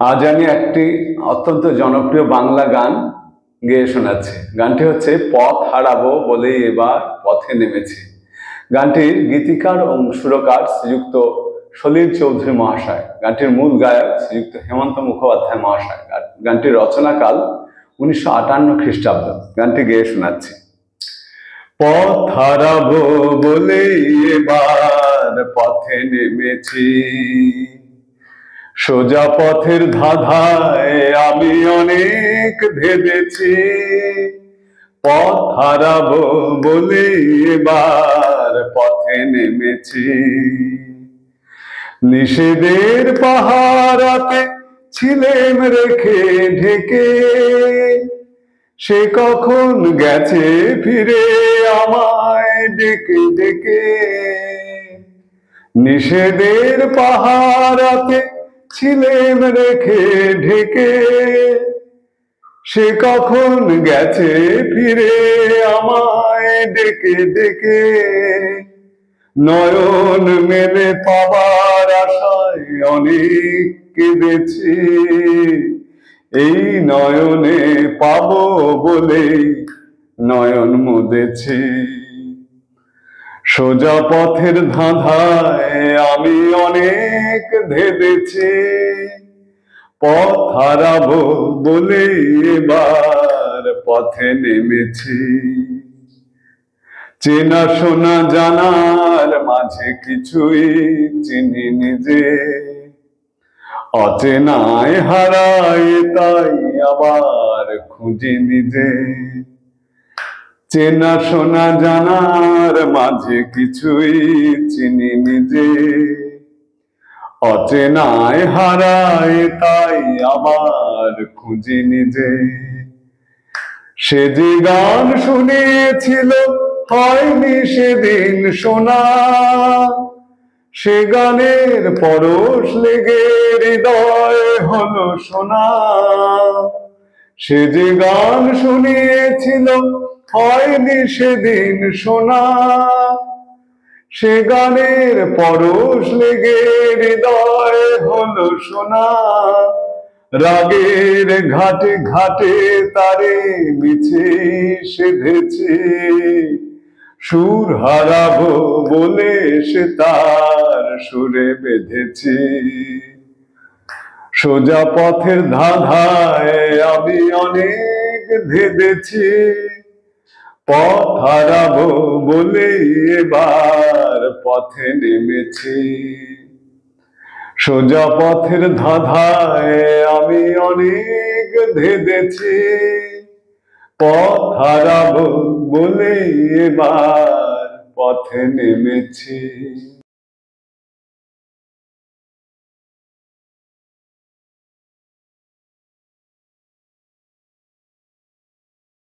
আজ আমি একটি অত্যন্ত জনপ্রিয় বাংলা গান গেয়ে শোনাচ্ছি। গানটি হচ্ছে পথ হারাবো বলেই এবার পথে নেমেছি। গানটির গীতিকার ও সুরকার শ্রীযুক্ত সলিল চৌধুরী মহাশয়, গানটির মূল গায়ক শ্রীযুক্ত হেমন্ত মুখোপাধ্যায় মহাশয়। গানটির রচনাকাল 1958 খ্রিস্টাব্দ। গানটি গেয়ে শোনাচ্ছি। পথ হারাবো বলেই এবার পথে নেমেছি, সোজা পথের ধাঁধায় আমি অনেক ভেবেছি। পথ হারাবো বলে এবার পথে নেমেছি। নিষেধের পাহারাতে ছিলেম রেখে ঢেকে, সে কখন গেছে ফিরে আমায় ডেকে ডেকে। নিষেধের পাহারাতে ছিলেম রেখে ঢেকে, সে কখন গেছে ফিরে আমায় ডেকে ডেকে। নয়ন মেলে পাবার আশায় অনেক কেঁদেছি, এই নয়নে পাবো বলে নয়ন মুদেছি। সোজা পথের ধাঁধায় আমি অনেক ভেবেছি, পথ হারাবো বলে এবার পথে নেমেছি। চেনা শোনা জানার মাঝে কিছুই চিনি নিজে, অচেনায় হারাই তাই আবার খুঁজি নিজে। চেনা শোনা জানার মাঝে কিছুই চিনি নিজে, অচেনায় হারাই তাই আবার খুঁজি নিজে। সে যে গান শুনিয়েছিল হয়নি সেদিন শোনা, সে গানের পরশ লেগে হৃদয় হলো সোনা। সে যে গান শুনিয়েছিল হয়নি সেদিন শোনা, সে গানের পরশ লেগে হৃদয় হলো সোনা। রাগের ঘাটে ঘাটে তারে মিছে সেধেছি, সুর হারাবো বলে সে তার সুরে বেঁধেছি। সোজা পথের ধাঁধায় আমি অনেক ভেবেছি, পথ হারাবো বলে এবার পথে নেমেছি। সোজা পথের ধাঁধায় আমি অনেক ভেবেছি, পথ হারাবো বলে এবার পথে নেমেছি।